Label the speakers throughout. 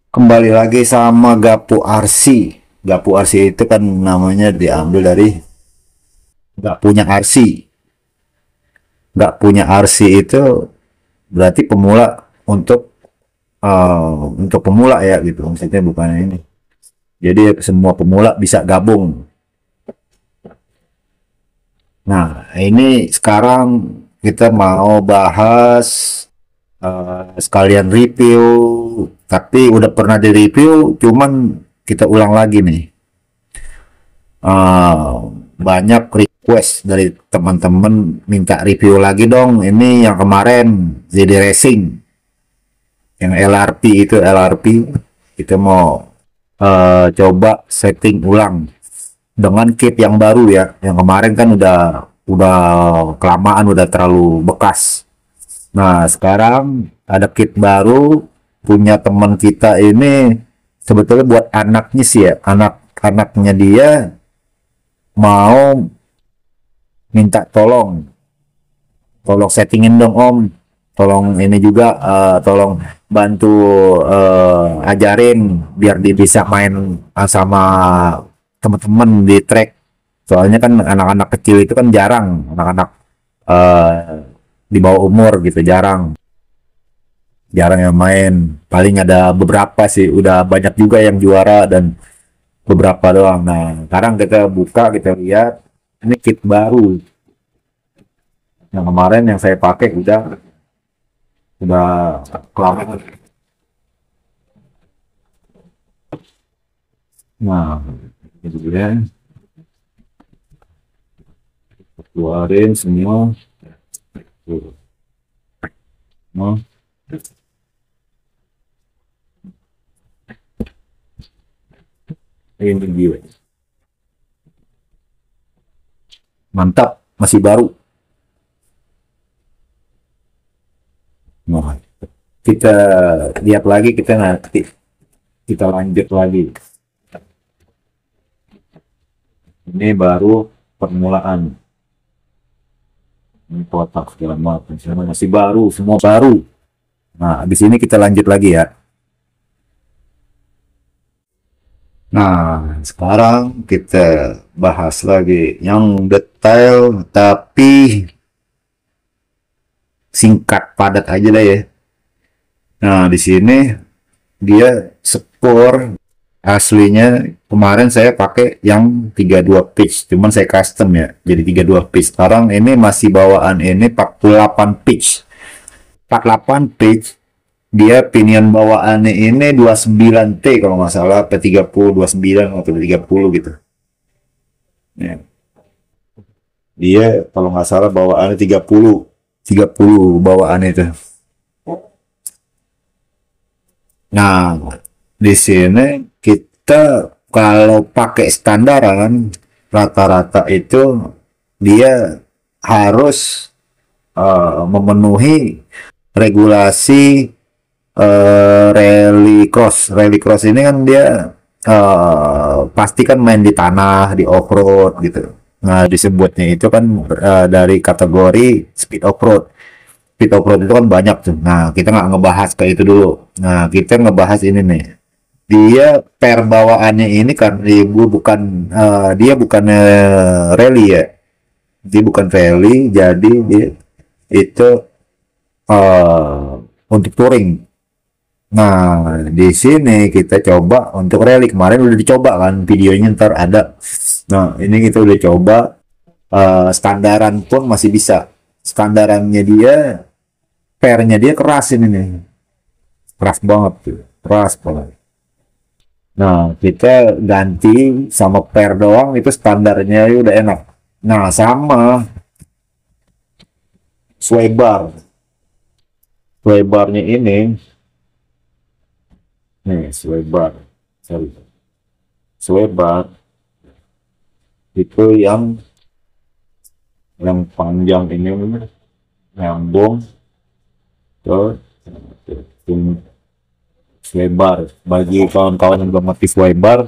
Speaker 1: Kembali lagi sama Gapu RC. Gapu RC itu kan namanya diambil dari nggak punya RC. Nggak punya RC itu berarti pemula untuk pemula ya gitu. Maksudnya bukan ini. Jadi semua pemula bisa gabung. Nah, ini sekarang kita mau bahas sekalian review, tapi udah pernah di review, cuman kita ulang lagi nih. uh, Banyak request dari teman-teman minta review lagi dong. Ini yang kemarin ZD Racing, yang LRP itu LRP kita mau coba setting ulang dengan kit yang baru ya. Yang kemarin kan udah kelamaan, udah terlalu bekas. Nah, sekarang ada kit baru punya teman kita ini, sebetulnya buat anaknya sih ya, anak-anaknya dia mau minta tolong settingin dong om, tolong ini juga, tolong bantu ajarin biar dia bisa main sama teman-teman di track. Soalnya kan anak-anak kecil itu kan jarang, anak-anak uh, di bawah umur gitu, jarang jarang yang main. Paling ada beberapa sih, udah banyak juga yang juara dan beberapa doang. Nah, sekarang kita buka, kita lihat ini kit baru. Yang kemarin yang saya pakai udah kelamaan. Nah, itu dia. Keluarin semua. Nah, ini dia. Mantap, masih baru. Nah, kita lihat lagi, kita nanti kita lanjut lagi. Ini baru permulaan. Ini kotak segala macam, masih baru, semua baru. Nah, habis ini kita lanjut lagi ya. Nah, sekarang kita bahas lagi yang detail tapi singkat padat aja deh ya. Nah, di sini dia skor aslinya kemarin saya pakai yang 32 pitch, cuman saya custom ya jadi 32 pitch. Sekarang ini masih bawaan ini 48 pitch. 48 pitch, dia pinion bawaannya ini 29T kalau nggak salah, P30 29 atau 30 gitu ya. Dia kalau nggak salah bawaannya 30 bawaan itu. Nah, di sini kita kalau pakai standaran rata-rata itu dia harus memenuhi regulasi rally cross ini kan dia pasti kan main di tanah, di off road gitu. Nah, disebutnya itu kan dari kategori speed off road. Speed off road itu kan banyak tuh. Nah, kita nggak ngebahas kayak itu dulu. Nah, kita ngebahas ini nih. Dia per bawaannya ini kan dia bukan rally ya. Dia bukan rally, jadi dia itu untuk touring. Nah, di sini kita coba untuk rally. Kemarin udah dicoba kan, videonya ntar ada. Nah, ini kita udah coba, standaran pun masih bisa. Standarannya dia, pernya dia keras ini nih. Keras banget tuh, keras banget. Nah, kita ganti sama per doang, itu standarnya udah enak. Nah, sama sway bar. Sway barnya ini, nih sway bar. Sorry. Sway bar itu yang panjang ini nyambung ke sway bar. Bagi kawan-kawan yang belum ngerti sway bar,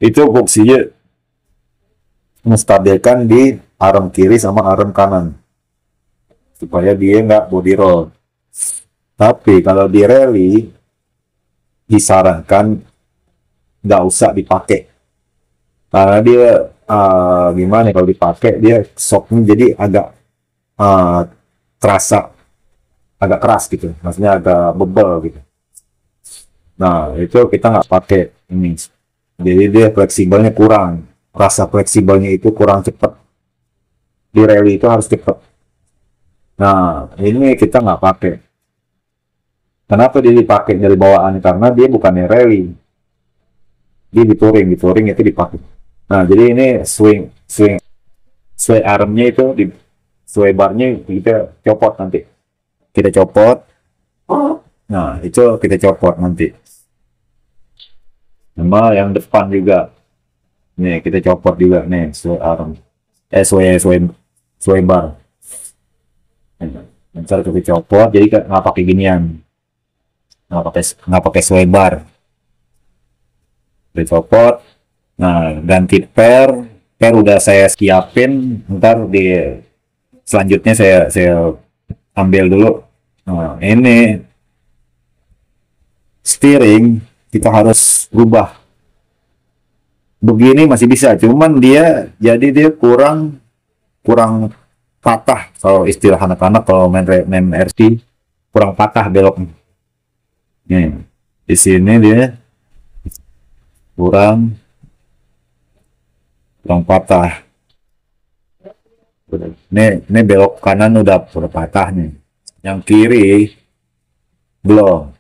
Speaker 1: itu fungsinya menstabilkan di arm kiri sama arm kanan supaya dia nggak body roll. Tapi kalau di rally disarankan nggak usah dipakai karena dia gimana ya, kalau dipakai dia shocknya jadi agak uh, terasa agak keras gitu, maksudnya agak bebel gitu. Nah itu kita nggak pakai ini, jadi dia fleksibelnya kurang, rasa fleksibelnya itu kurang cepat, di rally itu harus cepat. Nah ini kita nggak pakai. Kenapa dia dipakai dari bawaan? Karena dia bukannya rally, dia di touring itu dipakai. Nah jadi ini swing swing sway armnya itu di sway barnya kita copot nanti, kita copot. Nah itu kita copot nanti, sama yang depan juga nih kita copot juga nih, sway arm sway sway sway bar. Ntar kita copot, jadi nggak pakai ginian, nggak pakai sway bar, kita copot. Nah ganti per udah saya siapin, ntar di selanjutnya saya ambil dulu. Nah ini steering kita harus rubah, begini masih bisa, cuman dia jadi dia kurang kurang patah, kalau istilah anak-anak kalau main RC kurang patah beloknya. Nih di sini dia kurang kurang patah. Ini belok kanan udah patah nih, yang kiri belum.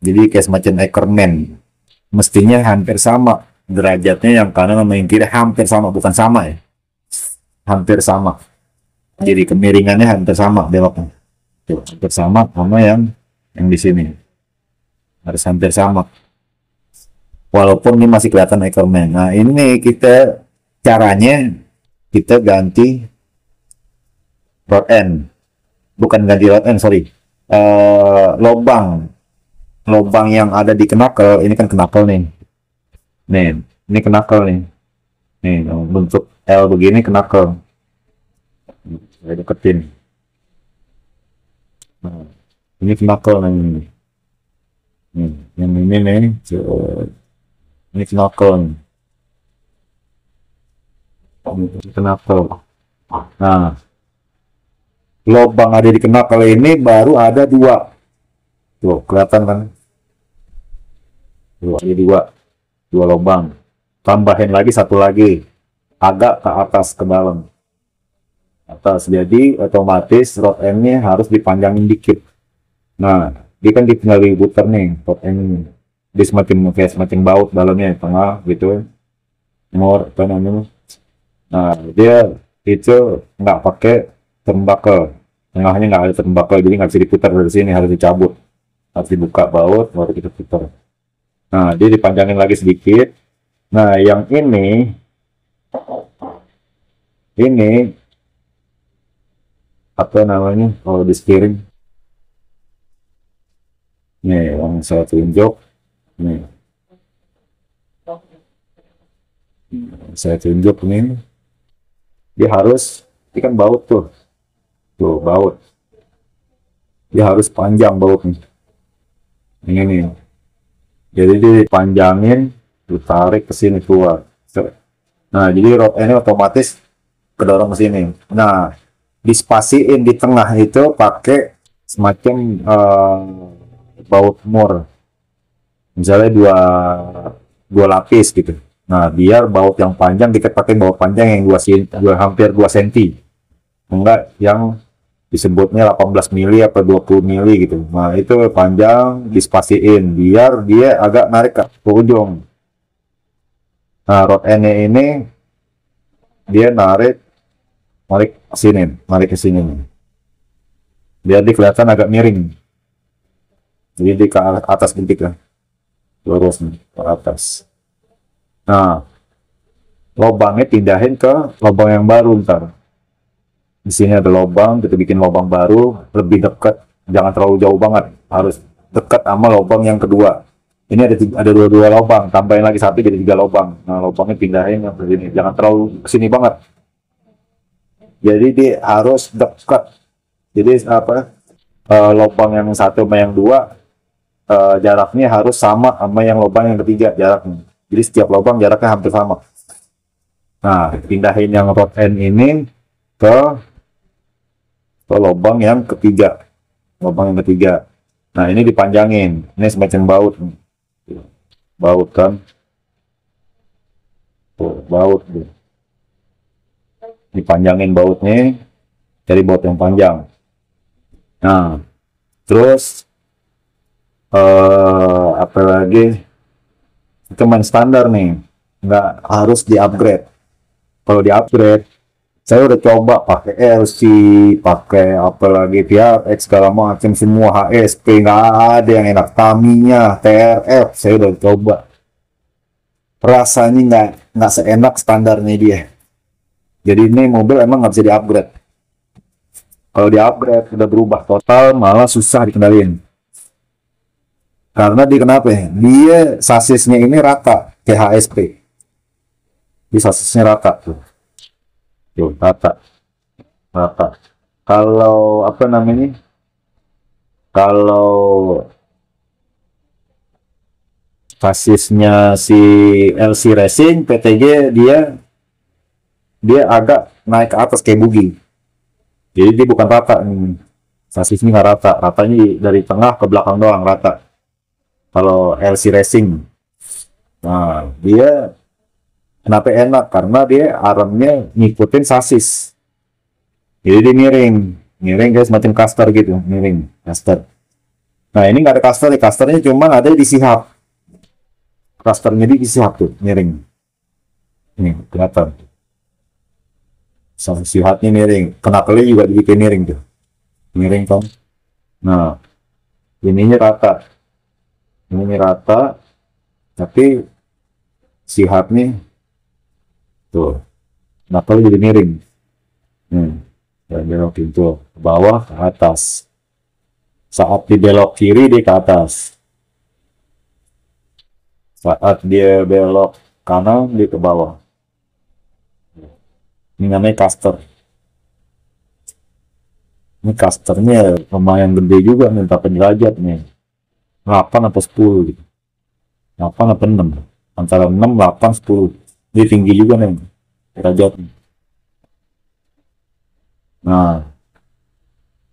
Speaker 1: Jadi kayak semacam Ackerman, mestinya hampir sama derajatnya, yang kanan sama yang kiri hampir sama, bukan sama ya, hampir sama. Jadi kemiringannya hampir sama beloknya, tuh, hampir sama sama yang di sini, harus hampir sama. Walaupun ini masih kelihatan Ackerman. Nah ini kita caranya kita ganti rod end, bukan ganti rod end, sorry, lubang yang ada di knuckle. Ini kan knuckle nih, ini knuckle nih bentuk L begini knuckle, saya deketin. Nah, ini knuckle nih, yang ini nih, ini knuckle, ini knuckle. Nah lubang ada di knuckle ini baru ada dua, tuh kelihatan kan, tuh ada dua lubang, tambahin lagi satu lagi agak ke atas, ke dalam atas, jadi otomatis rod endnya harus dipanjangin dikit. Nah dia kan tinggal diputar nih rod end ini, dia semacam baut dalamnya tengah gitu, more apa namanya. Nah dia itu nggak pakai turnbuckle, tengahnya nggak ada turnbuckle, jadi nggak bisa diputar dari sini, harus dicabut, harus dibuka baut baru kita putar. Nah dia dipanjangin lagi sedikit. Nah yang ini apa namanya kalau di steering, nih yang saya tunjuk nih, saya tunjuk nih, dia harus, ini kan baut tuh baut, dia harus panjang bautnya ini nih, jadi dipanjangin, ditarik ke sini keluar. Nah jadi rod ini otomatis kedorong ke sini. Nah dispasiin di tengah itu pakai semacam baut mur, misalnya dua lapis gitu. Nah biar baut yang panjang kita pakai baut panjang yang hampir 2 cm, enggak yang disebutnya 18 mili atau 20 mili gitu. Nah itu panjang, dispasiin biar dia agak narik ke ujung. Nah rod end ini dia narik ke sini nih, biar dia kelihatan agak miring, jadi di ke atas dikit lah, lurus nih ke atas. Nah lubangnya pindahin ke lubang yang baru, ntar di sini ada lubang, kita bikin lubang baru lebih dekat, jangan terlalu jauh banget, harus dekat sama lubang yang kedua. Ini ada dua lubang, tambahin lagi satu jadi 3 lubang. Nah lubangnya pindahin ke sini, jangan terlalu kesini banget, jadi dia harus dekat. Jadi apa, lubang yang satu sama yang dua jaraknya harus sama sama yang lubang yang ketiga jaraknya. Jadi setiap lubang jaraknya hampir sama. Nah, pindahin yang rod end ini ke lubang yang ketiga. Lubang yang ketiga. Nah, ini dipanjangin. Ini semacam baut. Baut kan. Tuh, baut. Dipanjangin bautnya. Cari baut yang panjang. Nah, terus apa lagi? Itu main standar nih. Nggak harus di-upgrade. Kalau di-upgrade, saya udah coba pakai LC, pakai apalagi PRX segala macam semua HSP, nggak ada yang enak. Tamiya, TRF, saya udah coba. Rasanya nggak seenak standarnya dia. Jadi ini mobil emang nggak bisa di-upgrade. Kalau di-upgrade udah berubah total, malah susah dikendalin. Karena dia kenapa ya? Dia sasisnya ini rata kayak HSP. Di sasisnya rata tuh. Tuh, rata. Rata. Kalau apa namanya? Kalau sasisnya si LC Racing PTG dia agak naik ke atas kayak bugi. Jadi dia bukan rata nih. Sasisnya nggak rata. Ratanya dari tengah ke belakang doang rata. Kalau LC Racing. Nah, dia kenapa enak? Karena dia armnya ngikutin sasis. Jadi dia miring guys, macam caster gitu, miring, caster. Nah, ini nggak ada caster, casternya cuma ada di sihab. Casternya di sihab tuh, miring. Ini kelihatan. Sihatnya miring, knuckle juga dibikin miring tuh, miring kan. Nah, ininya rata, ini rata, tapi sihatnya tuh, knuckle jadi miring. Dan belokin tuh ke bawah ke atas. Saat dibelok kiri dia ke atas. Saat dia belok kanan dia ke bawah. Ini namanya caster. Ini casternya lumayan gede juga nih, berapa derajat nih? 8 atau 10 gitu. 8 atau 6. Antara 6, 8, 10. Dia tinggi juga nih derajatnya. Nah,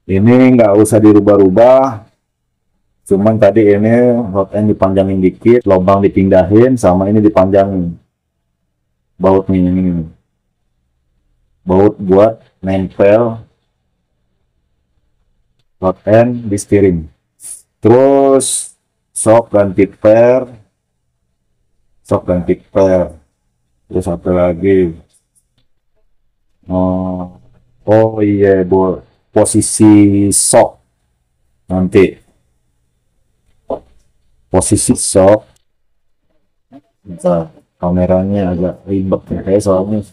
Speaker 1: ini nggak usah dirubah-rubah. Cuman tadi ini rod end dipanjangin dikit, lubang dipindahin, sama ini dipanjangin. Bautnya ini. Baut buat nempel rod end di steering. Terus shock ganti per. Shock ganti per. Terus apa lagi? Oh iya, posisi shock nanti. Posisi shock. Bentar, kameranya agak ribet ya, kayak soalnya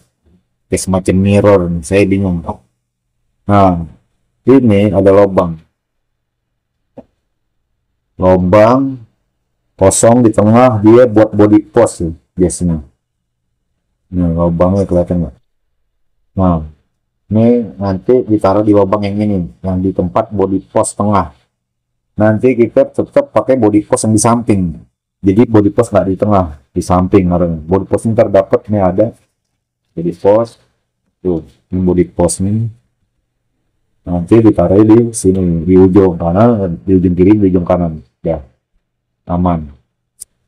Speaker 1: kayak semacam mirror, saya bingung. Nah, ini ada lubang kosong di tengah, dia buat body post ya, biasanya. Nah, lubangnya kelihatan nggak? Nah, ini nanti ditaruh di lubang yang ini, yang di tempat body post tengah. Nanti kita tetap pakai body post yang di samping. Jadi body post nggak di tengah, di samping. Body post ini terdapat, ini ada body post. Tuh, ini body post ini. Nanti ditaruh di sini, di ujung kanan, di ujung kiri, di ujung kanan. Ya, aman.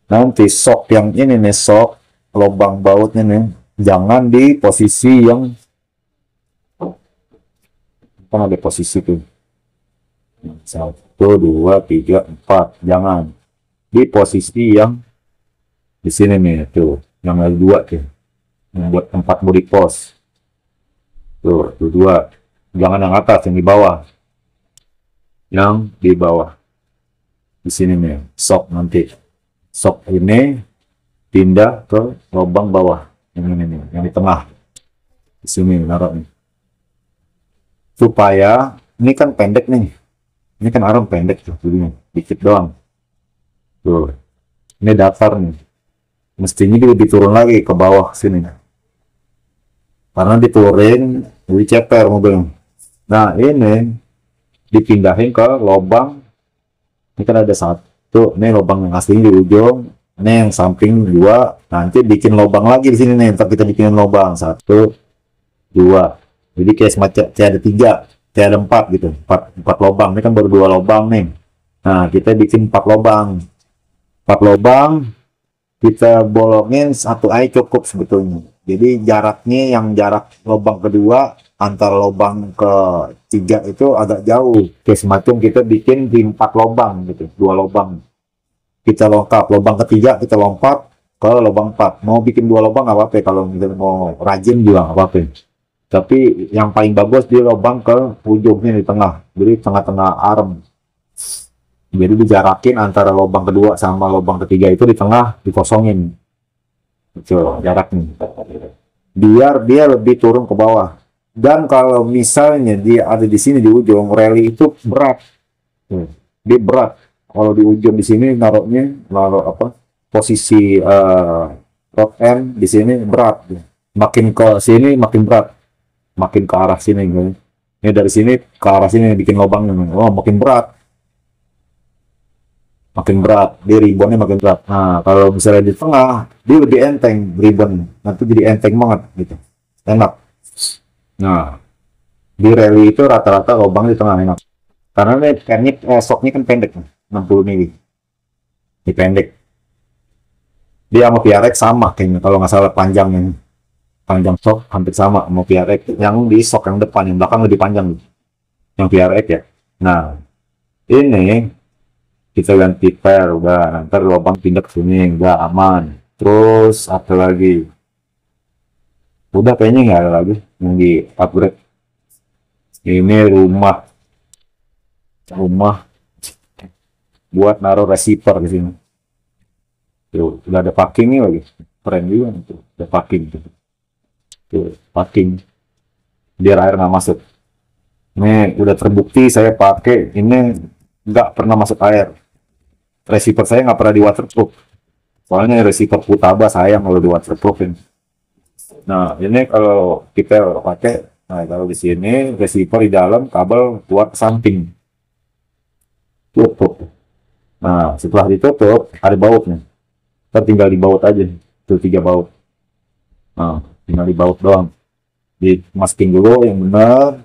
Speaker 1: Nanti shock yang ini nih, shock lubang bautnya nih, jangan di posisi yang kan ada posisi tuh 1, 2, 3, 4, jangan di posisi yang di sini nih tuh, yang ada 2 tuh, yang buat tempat body post tuh, 2, jangan yang atas, yang di bawah, di sini nih shock. Nanti shock ini pindah ke lubang bawah yang ini nih, yang di tengah, di sini naruh nih, supaya ini kan pendek nih, ini kan arm pendek tuh, dikit doang tuh, ini datar nih, mestinya dia lebih turun lagi ke bawah sini, karena diturunin jadi ceper mobil. Nah, ini dipindahin ke lubang, ini kan ada 1, Tuh, ini lubang yang asli di ujung, ini yang samping dua, nanti bikin lubang lagi di sini nih, ntar kita bikin lubang satu, dua, jadi kayak semacam kayak ada tiga, kayak ada empat gitu, empat lubang, ini kan baru dua lubang nih. Nah, kita bikin empat lubang, kita bolongin satu aja cukup sebetulnya. Jadi jaraknya yang jarak lubang kedua antar lubang ketiga itu agak jauh. Kayak semacam kita bikin di empat lubang gitu, dua lubang. Kita lengkap lubang ketiga kita lompat ke lubang empat. Mau bikin dua lubang nggak apa-apa, kalau misalnya mau rajin juga nggak apa-apa. Tapi yang paling bagus di lubang ke ujungnya di tengah. Jadi tengah-tengah arm. Jadi dijarakin antara lubang kedua sama lubang ketiga itu di tengah dikosongin. Itu jaraknya. Biar dia lebih turun ke bawah. Dan kalau misalnya dia ada di sini di ujung, rally itu berat. Dia berat. Kalau di ujung di sini naruh apa? Posisi rod end di sini berat. Makin ke sini makin berat. Makin ke arah sini. Ini dari sini ke arah sini bikin lubang. Oh, makin berat. Makin berat, dia ribbonnya makin berat. Nah, kalau misalnya di tengah, dia lebih enteng ribbon, nanti jadi enteng banget gitu, enak. Nah, di rally itu rata-rata lubang di tengah enak, karena ini soknya kan pendek, 60 mili, ini pendek. Dia sama PRX sama kayaknya, kalau nggak salah panjangnya, panjang sok hampir sama sama PRX. Yang di sok yang depan, yang belakang lebih panjang, yang PRX ya. Nah, ini kita ganti per, udah ntar lubang pindah ke sini, udah aman. Terus apa lagi, udah kayaknya nggak ada lagi yang di upgrade. Ini rumah buat naruh receiver di sini. Tuh, udah ada packing nih lagi, keren juga tuh, ada packing tuh, packing biar air nggak masuk. Ini udah terbukti saya pakai ini nggak pernah masuk air. Receiver saya nggak pernah di waterproof, soalnya receiver Futaba sayang kalau di waterproofin. Nah, ini kalau kita pakai, nah kalau di sini receiver di dalam, kabel buat samping tutup. Nah, setelah ditutup ada bautnya, kita tinggal dibaut aja tuh 3 baut. Nah, tinggal dibaut doang, di masking dulu yang benar,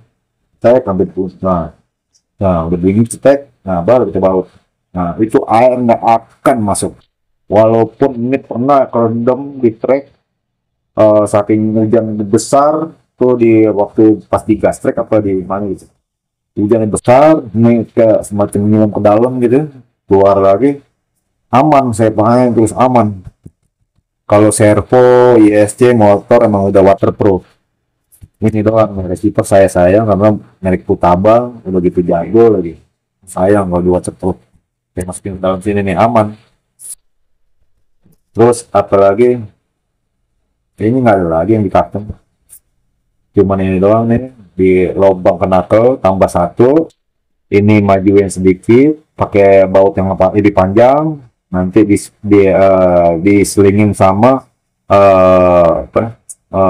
Speaker 1: cek sampai nah udah begini cetek, nah baru kita baut. Nah, itu air nggak akan masuk. Walaupun ini pernah kerendam di trek, saking hujan besar tuh di waktu pas di gas trek apa di mana gitu. Hujan besar, ini ke semacam nyilam ke dalam gitu, keluar lagi, aman saya pakai terus aman. Kalau servo, ISC, motor emang udah waterproof. Ini doang receiver saya sayang karena merek Futaba udah gitu jago lagi. Sayang kalau di waterproof. Oke, masukin ke dalam sini nih aman. Terus apalagi ini nggak ada lagi yang di custom, cuman ini doang nih di lubang knuckle tambah satu, ini majuin sedikit pakai baut yang lebih panjang, nanti diselingin sama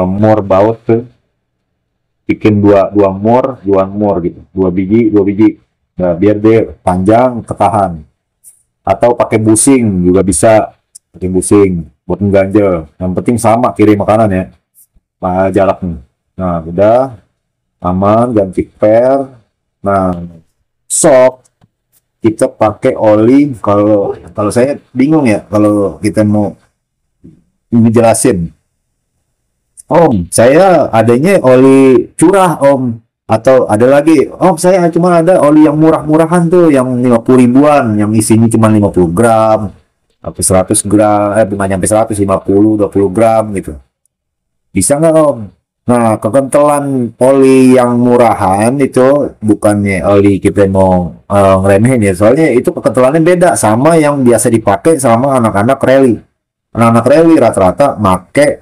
Speaker 1: mur baut tuh, bikin dua mur gitu, dua biji, nah, biar dia panjang ketahan. Atau pakai busing juga bisa, pakai busing buat mengganjel, yang penting sama kiri makanan ya, jaraknya. Nah, udah aman, ganti per. Nah, sok kita pakai oli. Kalau saya bingung ya kalau kita mau dijelasin, Om, saya adanya oli curah, Om. Atau ada lagi, Om, saya cuma ada oli yang murah-murahan tuh, yang 50 ribuan, yang isinya cuma 50 gram, atau 100 gram, bukan nyampe 100, 50, 20 gram gitu. Bisa nggak, Om? Nah, kekentelan oli yang murahan itu bukannya oli kita mau ngeremehin ya, soalnya itu kekentelannya beda sama yang biasa dipakai sama anak-anak rally. Anak-anak rally rata-rata make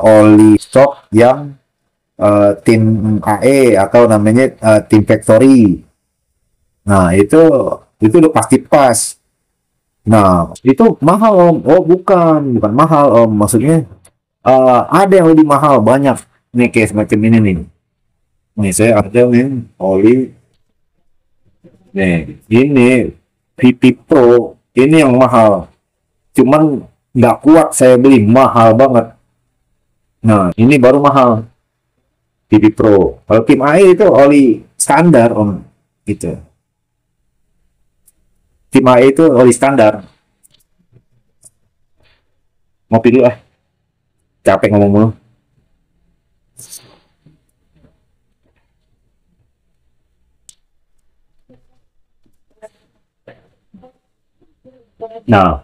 Speaker 1: oli stok yang tim AE atau namanya tim factory. Nah, itu udah pasti pas. Nah, itu mahal, Om. Oh, bukan mahal, Om. Maksudnya ada yang lebih mahal banyak. Nih kayak semacam ini nih. Nih saya ada nih oli. Nih, ini VP Pro Ini yang mahal. Cuman nggak kuat saya beli, mahal banget. Nah, ini baru mahal. TV Pro. Kalau Tim AE itu oli standar om, gitu. Tim AE itu oli standar. Ngopi dulu ah, capek ngomong mulu. Nah,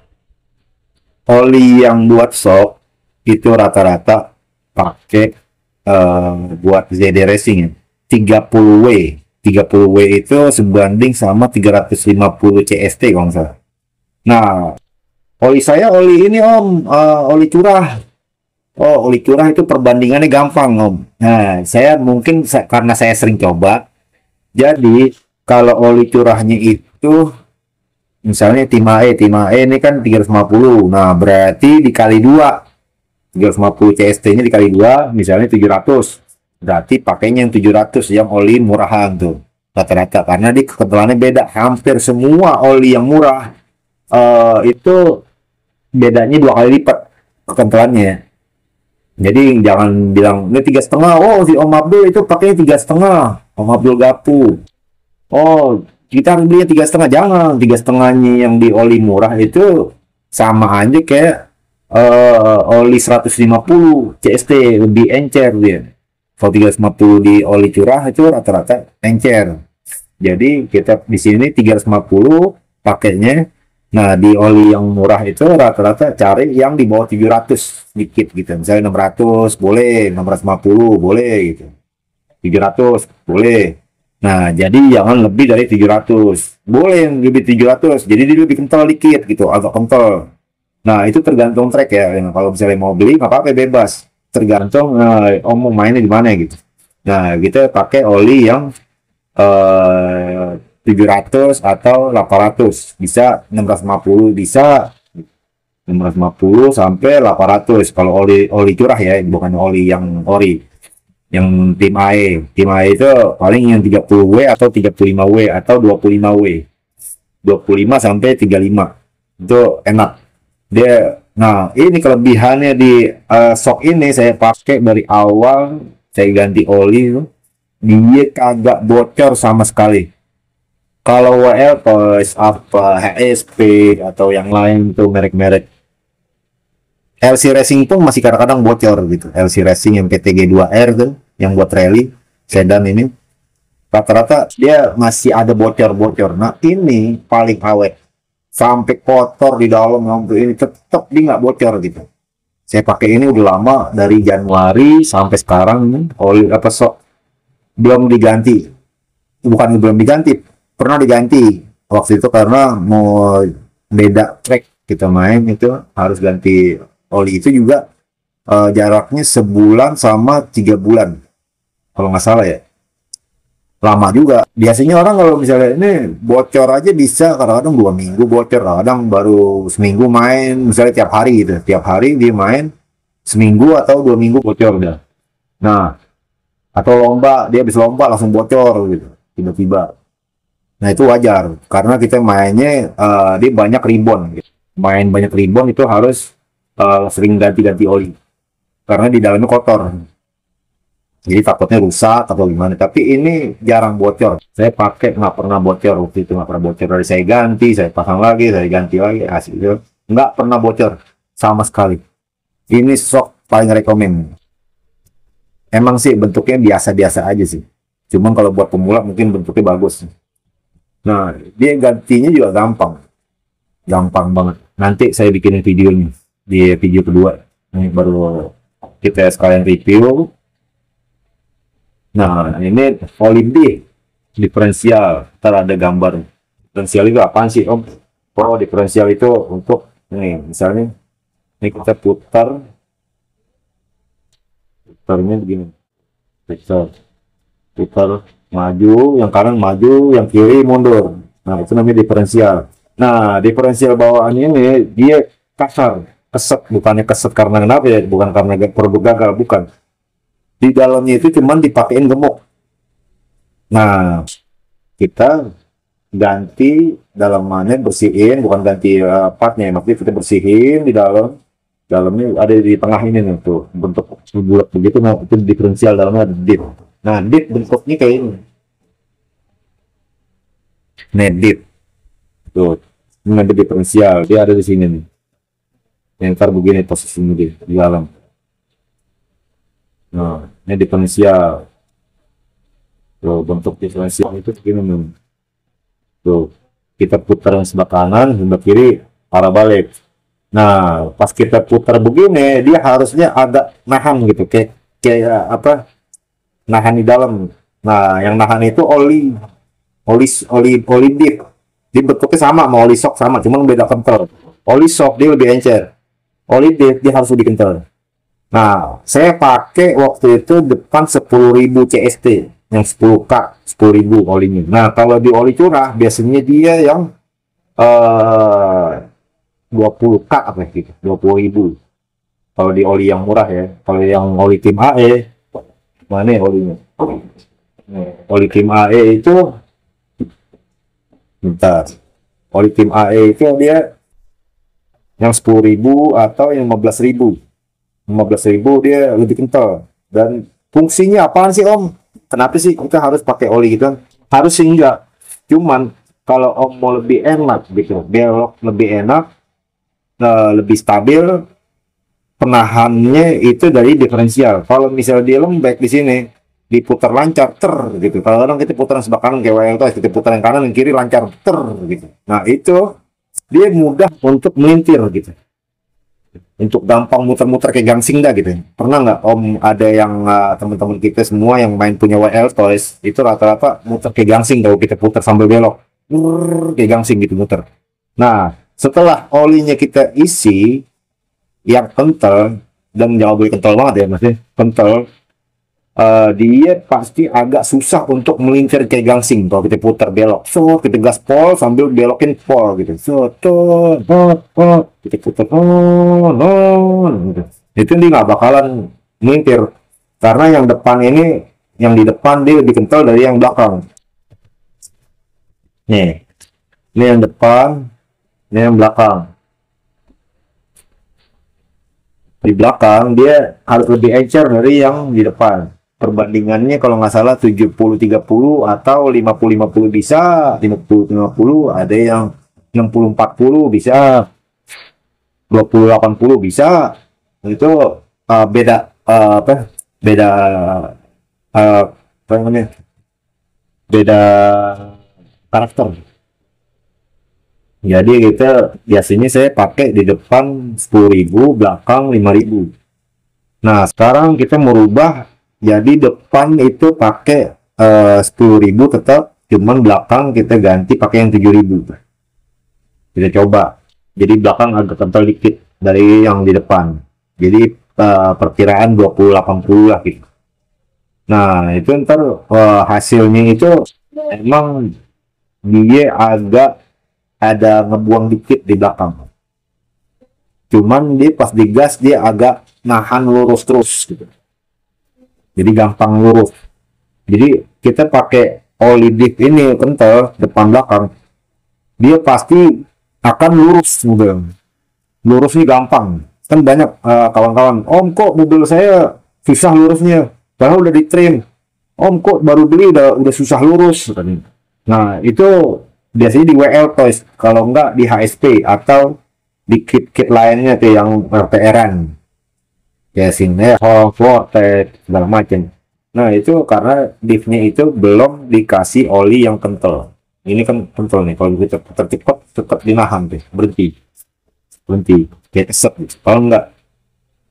Speaker 1: oli yang buat shock itu rata-rata pakai buat ZD Racing ya. 30W. 30W itu sebanding sama 350 CST kalau nggak salah. Nah, oli saya oli ini om, oli curah. Oh, oli curah itu perbandingannya gampang om. Nah, saya mungkin karena saya sering coba, jadi kalau oli curahnya itu misalnya tim AE ini kan 350. Nah, berarti dikali 2. 350 CST-nya dikali 2, misalnya 700. Berarti pakainya yang 700 yang oli murahan tuh. Rata-rata karena di kekentalannya beda. Hampir semua oli yang murah itu bedanya 2 kali lipat kekentalannya. Jadi jangan bilang ini 3,5. Oh, si Om Abdul itu pakainya 3,5. Om Abdul Gapu. Oh, kita harus belinya 3,5. Jangan, 3,5-nya yang di oli murah itu sama aja kayak oli 150 CST, lebih encer dia. Kalau 350 di oli curah itu rata-rata encer. Jadi kita di sini 350 pakainya. Nah, di oli yang murah itu rata-rata cari yang di bawah 700 sedikit gitu. Misalnya 600 boleh, 650 boleh gitu. 700 boleh. Nah, jadi jangan lebih dari 700. Boleh yang lebih 700. Jadi dia lebih kental dikit gitu, agak kental. Nah, itu tergantung track ya. Kalau misalnya mau beli, nggak apa-apa bebas. Tergantung om mau mainnya di mana gitu. Nah, kita pakai oli yang 700 atau 800. Bisa 650, bisa 650 sampai 800. Kalau oli oli curah ya, bukan oli yang ori. Yang tim AE. Tim AE itu paling yang 30W atau 35W atau 25W. 25 sampai 35. Itu enak. Nah, ini kelebihannya di shock ini saya pakai dari awal saya ganti oli itu, dia kagak bocor sama sekali. Kalau WL Toys apa HSP atau yang lain tuh merek-merek, LC Racing pun masih kadang-kadang bocor gitu. LC Racing yang PTG 2R tuh yang buat rally sedan ini rata-rata dia masih ada bocor-bocor. Nah, ini paling awet. Sampai kotor di dalam sampai ini tetap dia nggak bocor gitu. Saya pakai ini udah lama dari Januari sampai sekarang ini oli apa sok belum diganti. Bukan belum diganti, pernah diganti waktu itu karena mau beda track kita main itu harus ganti oli itu juga jaraknya sebulan sama 3 bulan kalau nggak salah ya. Lama juga. Biasanya orang kalau misalnya ini bocor aja bisa kadang-kadang 2 minggu bocor, kadang baru seminggu main, misalnya tiap hari gitu. Tiap hari dia main seminggu atau 2 minggu bocor udah. Nah, atau lomba dia habis lomba langsung bocor gitu tiba-tiba. Nah, itu wajar karena kita mainnya dia banyak ribon gitu. Main banyak ribon itu harus sering ganti-ganti oli karena di dalamnya kotor. Jadi takutnya rusak atau gimana. Tapi ini jarang bocor. Saya pakai nggak pernah bocor waktu itu, nggak pernah bocor. Dari saya ganti, saya pasang lagi, saya ganti lagi, hasilnya nggak pernah bocor sama sekali. Ini shock paling rekomend. Emang sih bentuknya biasa-biasa aja sih. Cuman kalau buat pemula mungkin bentuknya bagus. Nah, dia gantinya juga gampang, gampang banget. Nanti saya bikinin videonya di video kedua. Ini baru kita sekalian review. Nah, ini oli D diferensial. Ntar ada gambar. Diferensial itu apaan sih, Om? Oh, diferensial itu untuk ini, misalnya ini kita putarnya begini. Putar maju, yang kanan maju, yang kiri mundur. Nah, itu namanya diferensial. Nah, diferensial bawaan ini dia kasar, keset, bukannya keset karena kenapa ya? Bukan karena produk gagal, bukan. Di dalamnya itu cuman dipakein gemuk. Nah, kita ganti dalamannya, bersihin, bukan ganti partnya, maksudnya kita bersihin di dalamnya ada di tengah ini nih tuh bentuk bulat begitu. Nah itu diferensial, dalamnya ada dip. Nah dip bentuknya kayak ini, nih dip tuh, ini ada diferensial, dia ada di sini nih. Yang ntar begini posisinya di dalam. Nah ini diferensial tuh, bentuk diferensial itu begini nih. Tuh kita putar yang sebelah kanan, sebelah kiri arah balik. Nah, pas kita putar begini, dia harusnya agak nahan gitu, kayak apa? Nahan di dalam. Nah, yang nahan itu oli dip. Dia bentuknya sama, sama oli shock sama, cuma beda kental. Oli shock dia lebih encer. Oli dip dia harus lebih kental. Nah, saya pakai waktu itu depan 10.000 CST, yang 10K, 10.000 olinya. Nah, kalau di oli curah biasanya dia yang 20K apa gitu, 20.000. Kalau di oli yang murah ya. Kalau yang oli tim AE, mana ya olinya? Oli tim AE itu, bentar. Oli tim AE itu dia yang 10.000 atau yang 15.000. 15.000 dia lebih kental. Dan fungsinya apaan sih Om? Kenapa sih kita harus pakai oli gitu? Harus sih enggak. Cuman kalau Om mau lebih enak gitu, belok lebih enak, lebih stabil, penahannya itu dari diferensial. Kalau misalnya dia lembek di sini, diputar lancar gitu. Kalau kadang kita putaran sebelah kanan kayak WL itu, kita putar yang kanan yang kiri lancar gitu. Nah itu dia mudah untuk melintir gitu, untuk gampang muter-muter kayak gangsing dah gitu. Pernah nggak Om ada yang teman-teman kita semua yang main punya WL Toys itu rata-rata muter kayak gangsing kalau kita putar sambil belok, kayak gangsing gitu muter. Nah setelah olinya kita isi yang kental, dan jangan boleh kental banget ya, maksudnya kental, dia pasti agak susah untuk melintir kayak gangsing kalau kita putar belok. So kita gas pol sambil belokin pol gitu. So kita putar gitu. Itu dia nggak bakalan melintir, karena yang depan ini, yang di depan dia lebih kental dari yang belakang. Nih, ini yang depan, ini yang belakang. Di belakang dia harus lebih encer dari yang di depan. Perbandingannya kalau nggak salah 70-30 atau 50-50 bisa, 50-50, ada yang 60-40 bisa, 20-80 bisa. Itu beda beda apa namanya? Beda karakter. Jadi kita biasanya saya pakai di depan 10.000, belakang 5.000. Nah sekarang kita merubah jadi depan itu pakai 10.000 tetap, cuman belakang kita ganti pakai yang 7.000. Kita coba. Jadi belakang agak kental dikit dari yang di depan. Jadi perkiraan 20-80 lah gitu. Nah itu ntar hasilnya itu emang dia agak ada ngebuang dikit di belakang, cuman dia pas digas dia agak nahan lurus terus gitu, jadi gampang lurus. Jadi kita pakai oli dip ini kental depan belakang, dia pasti akan lurus gitu. Lurusnya gampang. Kan banyak kawan-kawan, Om kok mobil saya susah lurusnya, padahal udah di trim. Om kok baru beli udah susah lurus. Nah itu biasanya di WL Toys, kalau enggak di HSP atau di kit-kit lainnya tuh yang PR-an ya, Sinehol, Vortex, segala macam. Nah itu karena diffnya itu belum dikasih oli yang kental. Ini kan kental nih, kalau kita tercepat tetap dinahan tuh, berhenti kayak keset gitu. Kalau enggak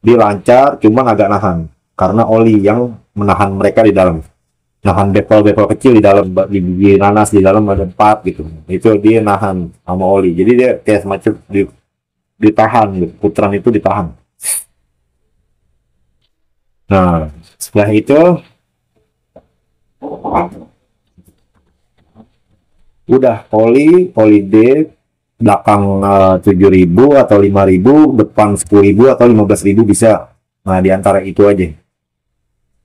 Speaker 1: dia lancar, cuman agak nahan karena oli yang menahan mereka di dalam. Nahan bepol-bepol kecil di dalam, di nanas di dalam ada 4 gitu, itu dia nahan sama oli, jadi dia kayak semacam ditahan gitu, putaran itu ditahan. Nah setelah itu udah oli dip belakang 7.000 atau 5.000, depan 10.000 atau 15.000 bisa. Nah diantara itu aja.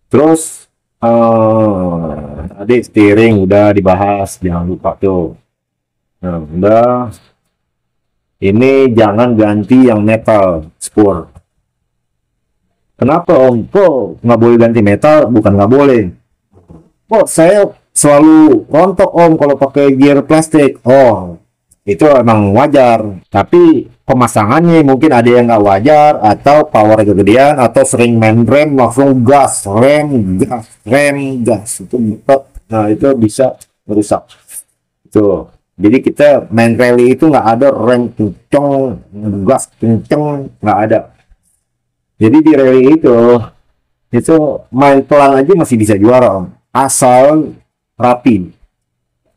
Speaker 1: Terus tadi steering udah dibahas, jangan lupa tuh. Nah, udah. Ini jangan ganti yang metal spur. Kenapa Om? Kok nggak boleh ganti metal? Bukan nggak boleh. Kok saya selalu rontok Om kalau pakai gear plastik? Oh, itu emang wajar. Tapi pemasangannya mungkin ada yang nggak wajar, atau power kegedean, atau sering main rem langsung gas, rem, gas, rem, gas. Nah, itu bisa merusak. Tuh. Jadi kita main rally itu nggak ada rem kenceng, gas kenceng, nggak ada. Jadi di rally itu main pelan aja masih bisa juara Om. Asal rapi,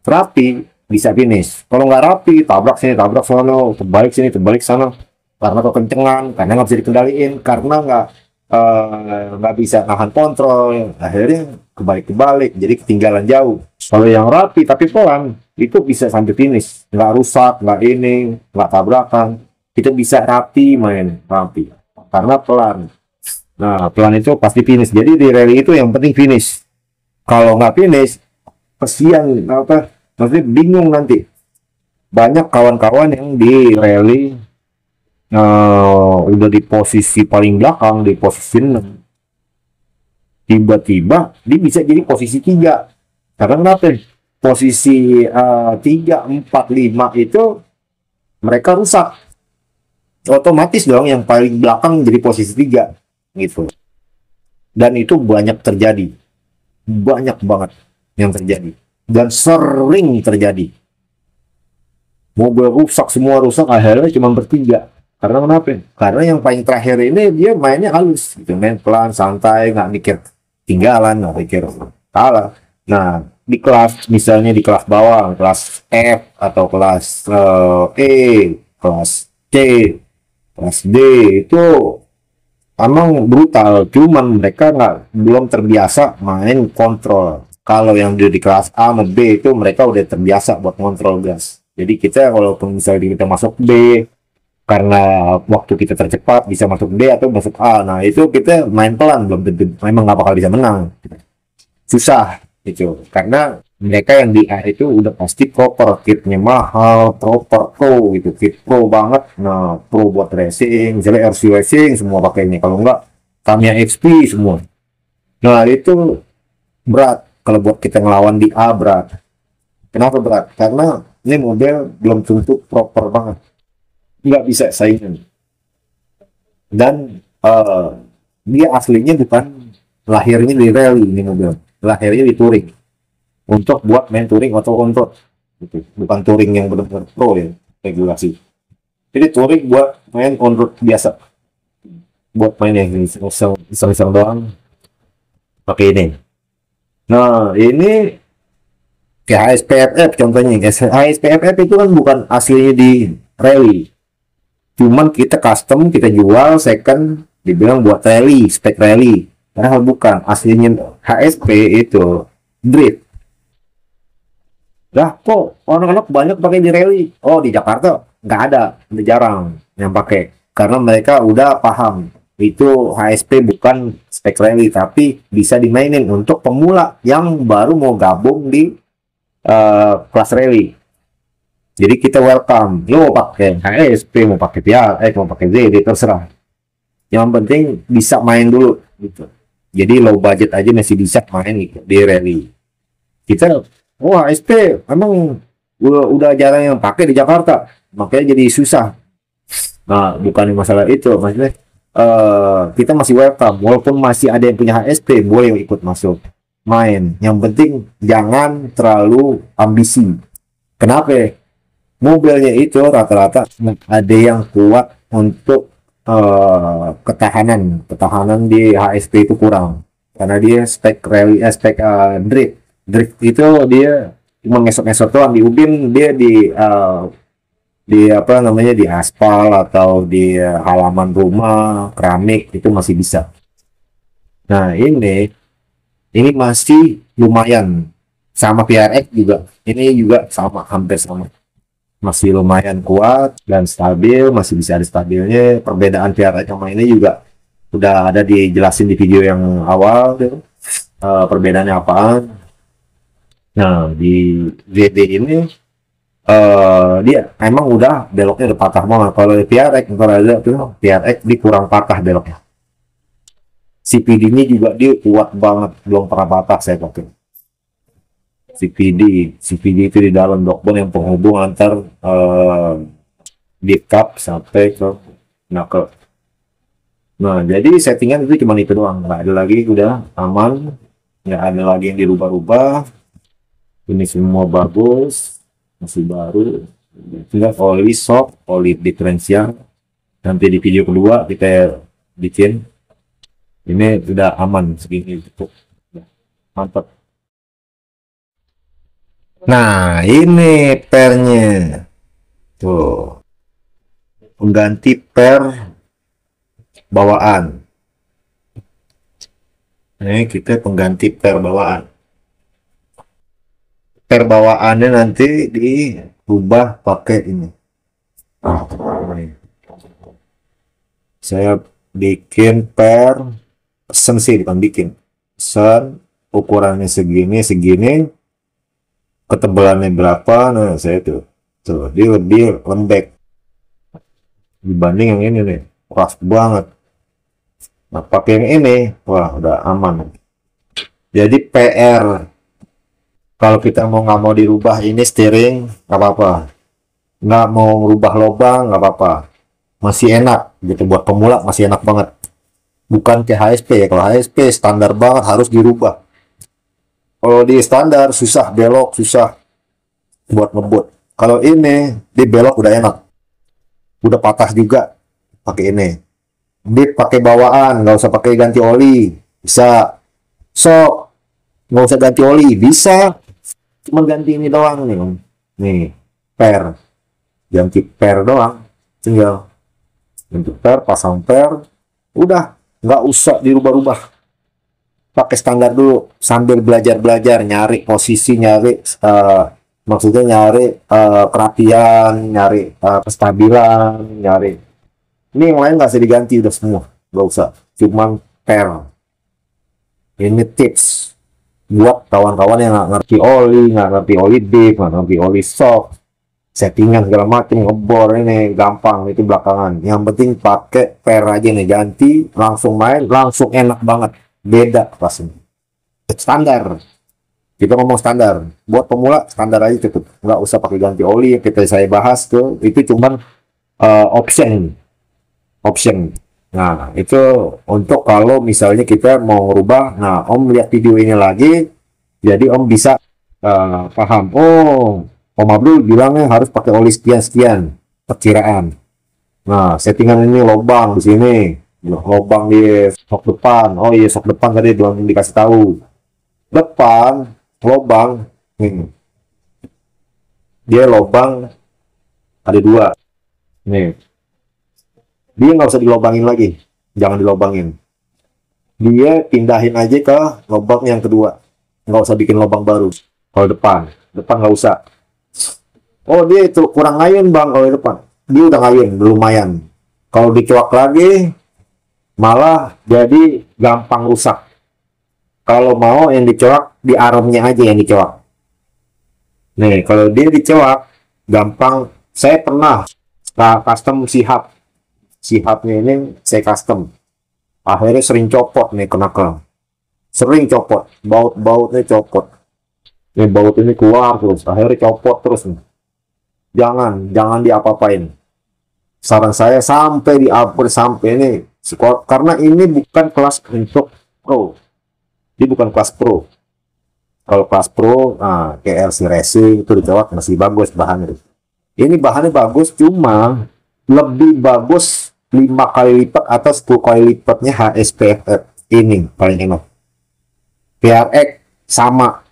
Speaker 1: rapi bisa finish. Kalau nggak rapi, tabrak sini, tabrak sana, terbalik sini, terbalik sana. Karena kekencengan, karena nggak bisa dikendaliin, karena nggak bisa nahan kontrol, akhirnya kebalik-kebalik, jadi ketinggalan jauh. Kalau yang rapi tapi pelan, itu bisa sampai finish, nggak rusak, nggak ini, nggak tabrakan. Kita bisa rapi, main rapi, karena pelan. Nah, pelan itu pasti finish. Jadi di rally itu yang penting finish. Kalau nggak finish, kesian apa? Maksudnya bingung nanti. Banyak kawan-kawan yang di rally udah di posisi paling belakang, di posisi 6, tiba-tiba dia bisa jadi posisi 3. Karena kenapa? Posisi 3, 4, 5 itu mereka rusak. Otomatis dong yang paling belakang jadi posisi 3 gitu. Dan itu banyak terjadi. Banyak banget yang terjadi. Dan sering terjadi. Mobil rusak, semua rusak, akhirnya cuma bertiga. Karena kenapa? Karena yang paling terakhir ini dia mainnya halus, gitu. Main pelan, santai, nggak mikir tinggalan, nggak mikir kalah. Nah, di kelas, misalnya di kelas bawah, kelas F atau kelas E, kelas C, kelas D, itu emang brutal. Cuman mereka belum terbiasa main kontrol. Kalau yang di kelas A sama B itu mereka udah terbiasa buat kontrol gas. Jadi kita walaupun misalnya kita masuk B, karena waktu kita tercepat bisa masuk D atau masuk A, nah itu kita main pelan, belum tentu, memang nggak bakal bisa menang, susah itu. Karena mereka yang di A itu udah pasti proper, kitnya mahal, proper pro gitu, kit pro banget. Nah, pro buat racing, misalnya RC Racing semua pakainya, kalau enggak Tamiya XP semua. Nah, itu berat. Kalau buat kita ngelawan di A berat. Kenapa berat? Karena ini mobil belum tentu proper banget, nggak bisa saingan. Dan dia aslinya bukan, lahirnya di rally ini mobil, lahirnya di touring, untuk buat main touring atau on-road gitu. Bukan touring yang benar-benar pro ya, regulasi. Jadi touring buat main on-road biasa, buat main yang iseng-iseng doang pakai ini. Nah, ini kayak HSPFF contohnya. HSPFF itu kan bukan aslinya di rally, cuman kita custom, kita jual second, dibilang buat rally, spek rally. Padahal bukan, aslinya HSP itu drift. Lah kok orang-orang banyak pakai di rally? Oh, di Jakarta nggak ada, udah jarang yang pakai. Karena mereka udah paham itu HSP bukan spek rally, tapi bisa dimainin untuk pemula yang baru mau gabung di kelas rally. Jadi kita welcome, lo mau pakai HSP, mau pakai PRX, mau pakai ZD, terserah. Yang penting bisa main dulu gitu. Jadi low budget aja masih bisa main gitu, di rally. Kita, oh HSP emang udah jarang yang pakai di Jakarta, makanya jadi susah. Nah, bukan masalah itu, maksudnya kita masih welcome, walaupun masih ada yang punya HSP, boleh ikut masuk main. Yang penting jangan terlalu ambisi. Kenapa? Mobilnya itu rata-rata ada yang kuat untuk ketahanan di HSP itu kurang, karena dia spek rally, spek drift itu dia cuma ngesot-ngesot doang. Di ubin dia di apa namanya, di aspal atau di halaman rumah keramik itu masih bisa. Nah, ini masih lumayan, sama PRX juga, ini juga sama, hampir sama, masih lumayan kuat dan stabil, masih bisa ada stabilnya. Perbedaan PRX sama ini juga udah ada dijelasin di video yang awal tuh, perbedaannya apaan. Nah, di ZD ini dia emang udah beloknya udah patah banget. Kalau PRX kalau ada tuh PRX dia kurang patah beloknya. CPD ini juga dia kuat banget, belum pernah patah saya pakai. CPD itu di dalam backbone yang penghubung antar deep cup sampai ke knuckle. Nah, jadi settingan itu cuma itu doang, nggak ada lagi, udah aman, nggak ada lagi yang dirubah-rubah. Ini semua bagus, masih baru. Tinggal oli shock, oli diferensial. Nanti di video kedua kita bikin. Ini sudah aman segini cukup. Mantap. Nah, ini pernya. Tuh. Pengganti per bawaan. Ini kita pengganti per bawaan. Per bawaannya nanti diubah pakai ini. Saya bikin per pesen sih, bukan bikin. Pesen ukurannya segini, ketebalannya berapa. Nah, saya tuh dia lebih lembek dibanding yang ini nih, keras banget. Nah, pakai yang ini, wah udah aman. Jadi PR kalau kita nggak mau dirubah ini steering, nggak apa-apa. Nggak mau merubah lubang, nggak apa-apa. Masih enak gitu, buat pemula masih enak banget. Bukan kayak HSP ya, kalau HSP standar banget harus dirubah. Kalau di standar susah, belok susah buat ngebut. Kalau ini di belok udah enak, udah patah juga pakai ini. Dia pakai bawaan, nggak usah pakai ganti oli, bisa. So nggak usah ganti oli, bisa. Cuma ganti ini doang nih per, ganti per doang, tinggal untuk per, pasang per, udah nggak usah dirubah-rubah. Pakai standar dulu sambil belajar-belajar, nyari posisi, nyari maksudnya nyari kerapian, nyari kestabilan, nyari ini yang lain nggak usah diganti, udah semua nggak usah, cuman per. Ini tips buat kawan-kawan yang nggak ngerti oli dip, nggak ngerti oli shock, settingan segala macam, ngebor ini gampang, itu belakangan. Yang penting pakai per aja nih, ganti langsung main, langsung enak banget, beda rasanya. Standar, kita ngomong standar, buat pemula standar aja cukup, nggak usah pakai ganti oli. Kita saya bahas tuh itu cuman option. Nah, itu untuk kalau misalnya kita mau rubah. Nah, Om lihat video ini lagi, jadi Om bisa paham. Oh, Om Abdul bilangnya harus pakai oli sekian-sekian, perkiraan. Nah, settingan ini lubang di sini, lubang di sok depan. Oh iya, sok depan tadi belum dikasih tahu. Depan lubang, dia lubang ada dua. Nih. Dia nggak usah dilobangin lagi, jangan dilobangin, dia pindahin aja ke lubang yang kedua, nggak usah bikin lubang baru. Kalau depan nggak usah. Oh dia itu kurang ngayun bang, kalau depan dia udah ngayun lumayan, kalau dicuak lagi malah jadi gampang rusak. Kalau mau yang dicuak di armnya aja yang dicuak. Nih kalau dia dicuak gampang. Saya pernah custom sihapnya ini saya custom, akhirnya sering copot nih, knuckle sering copot, baut-bautnya copot nih, baut ini keluar terus, akhirnya copot terus nih. Jangan diapa-apain, saran saya sampai di upper, sampai ini karena ini bukan kelas untuk pro, ini bukan kelas pro. Kalau kelas pro, nah kayak RC Racing itu dicowok masih bagus bahannya, ini bahannya bagus, cuma lebih bagus 5 kali lipat atau 10 kali lipatnya HSP ini paling enak. PRX sama,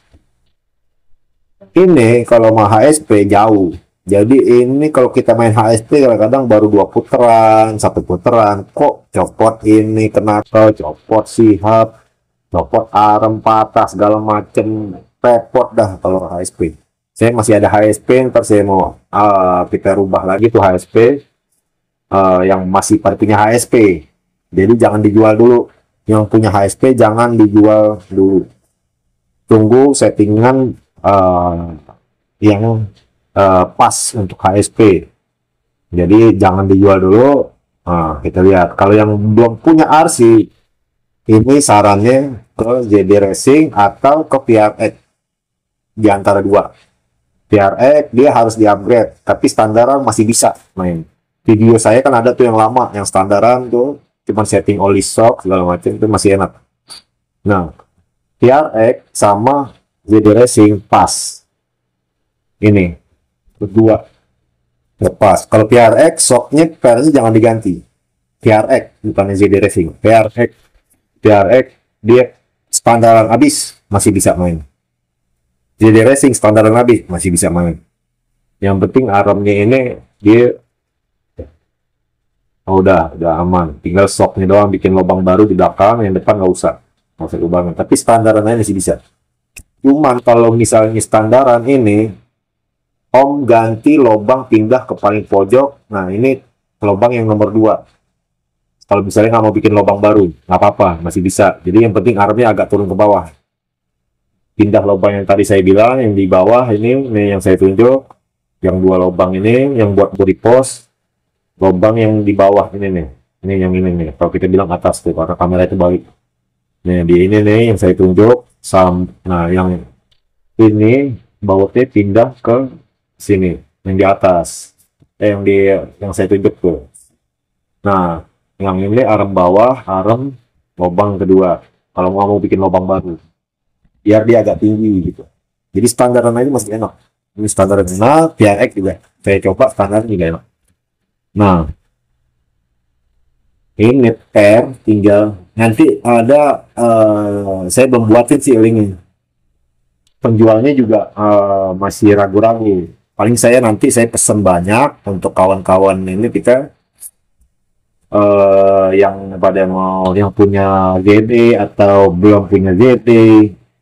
Speaker 1: ini kalau mau HSP jauh. Jadi ini kalau kita main HSP kadang-kadang baru 2 putaran, 1 putaran kok copot ini, kena copot sihab, copot arm, patah segala macem, repot dah kalau HSP. Saya masih ada HSP, ntar saya mau kita rubah lagi tuh HSP. Yang masih pada punya HSP, jadi jangan dijual dulu. Yang punya HSP jangan dijual dulu, tunggu settingan yang pas untuk HSP. Jadi jangan dijual dulu. Nah, kita lihat. Kalau yang belum punya RC, ini sarannya ke JD Racing atau ke PRX, di antara dua. PRX dia harus di-upgrade, tapi standaran masih bisa main. Video saya kan ada tuh yang lama, yang standaran tuh cuman setting oli shock segala macam, itu masih enak. Nah, PRX sama JD Racing pas. Ini berdua lepas. Kalau PRX shocknya jangan diganti. PRX bukannya JD Racing. PRX dia standaran habis masih bisa main. JD Racing standaran habis masih bisa main. Yang penting armnya ini dia udah aman. Tinggal shocknya doang, bikin lubang baru di belakang, yang depan nggak usah lubangan. Tapi standaran aja masih bisa. Cuman kalau misalnya standaran ini, Om ganti lubang pindah ke paling pojok. Nah ini lubang yang nomor 2. Kalau misalnya nggak mau bikin lubang baru, nggak apa-apa, masih bisa. Jadi yang penting armnya agak turun ke bawah. Pindah lubang yang tadi saya bilang, yang di bawah ini yang saya tunjuk. Yang 2 lubang ini, yang buat body post. Lubang yang di bawah ini nih. Ini yang ini nih. Kalau kita bilang atas tuh, karena kamera itu balik. Nih di ini nih yang saya tunjuk. Nah yang ini bautnya pindah ke sini, yang di atas. Yang saya tunjuk tuh. Nah, yang ini arm bawah, arm lubang kedua. Kalau mau bikin lubang baru, biar dia agak tinggi gitu. Jadi standaran aja masih enak. Ini standar. Nah, PRX juga saya coba standar juga enak. Nah, ini pair tinggal nanti ada saya membuatin sih linknya. Penjualnya juga masih ragu-ragu. Paling nanti saya pesen banyak untuk kawan-kawan ini kita yang pada mau yang punya ZD atau belum punya ZD,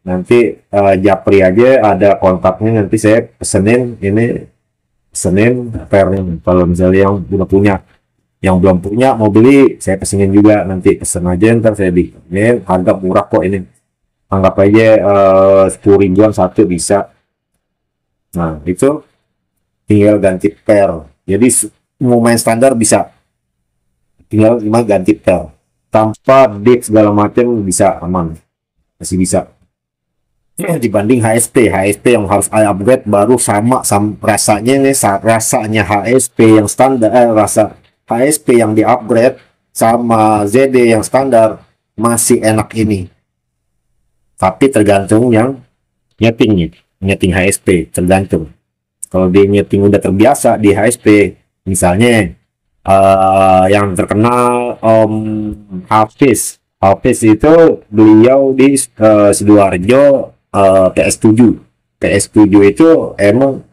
Speaker 1: nanti japri aja, ada kontaknya, nanti saya pesenin pairnya. Kalau misalnya yang udah punya, yang belum punya mau beli, saya pesenin juga, nanti pesen aja, ntar saya bikinin harga murah kok ini, anggap aja 10 ribuan satu bisa. Nah itu tinggal ganti pair, jadi mau main standar bisa, tinggal cuma ganti pair tanpa disk segala macam, bisa aman, masih bisa. Dibanding HSP yang harus upgrade baru sama rasanya nih, rasanya HSP yang standar, rasa HSP yang di upgrade sama ZD yang standar masih enak ini. Tapi tergantung yang nyeting HSP, tergantung. Kalau dia nyeting udah terbiasa di HSP, misalnya yang terkenal Om Hafiz itu, beliau di Sidoarjo, PS7 itu emang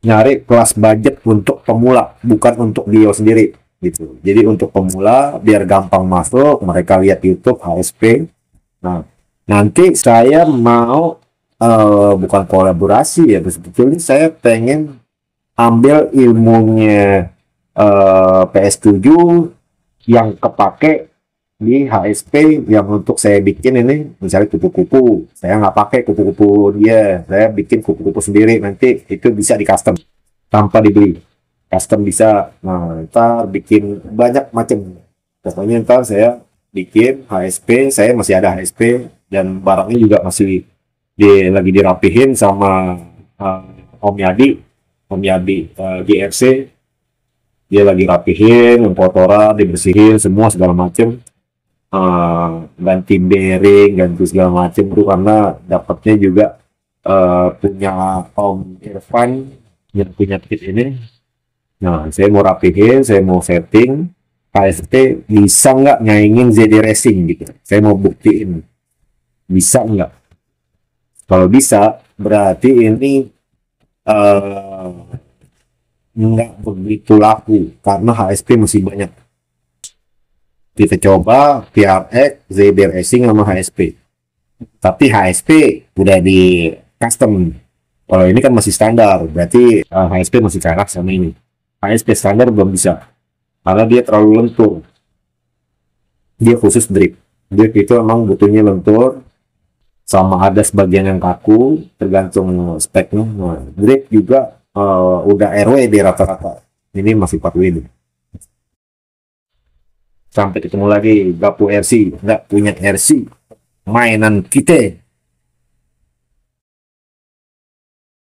Speaker 1: nyari kelas budget untuk pemula, bukan untuk dia sendiri gitu. Jadi untuk pemula biar gampang masuk, mereka lihat YouTube HSP. Nah nanti saya mau bukan kolaborasi ya, sebetulnya saya pengen ambil ilmunya PS7 yang kepake di HSP, yang untuk saya bikin ini, misalnya kupu-kupu, saya nggak pakai kupu-kupu dia, saya bikin kupu-kupu sendiri, nanti itu bisa di custom tanpa dibeli, custom bisa. Nah ntar bikin banyak macam, pokoknya ntar saya bikin HSP, saya masih ada HSP dan barangnya juga masih lagi dirapihin sama Om Yadi GRC, dia lagi rapihin, kotoran dibersihin semua segala macem, ganti bearing, ganti segala macem tuh, karena dapatnya juga punya Om Irfan yang punya kit ini. Nah saya mau rapihin, saya mau setting HSP bisa nggak nyaingin ZD Racing gitu, saya mau buktiin bisa nggak. Kalau bisa berarti ini nggak begitu laku, karena HSP masih banyak. Kita coba PRX, ZD Racing sama HSP, tapi HSP udah di custom. Kalau ini kan masih standar, berarti HSP masih kalah sama ini. HSP standar belum bisa karena dia terlalu lentur, dia khusus drip itu emang butuhnya lentur sama ada sebagian yang kaku, tergantung speknya. Nah, grip juga udah RW di rata-rata. Ini masih 4W nih. Sampai ketemu lagi, gak punya RC, nggak punya RC, mainan kita.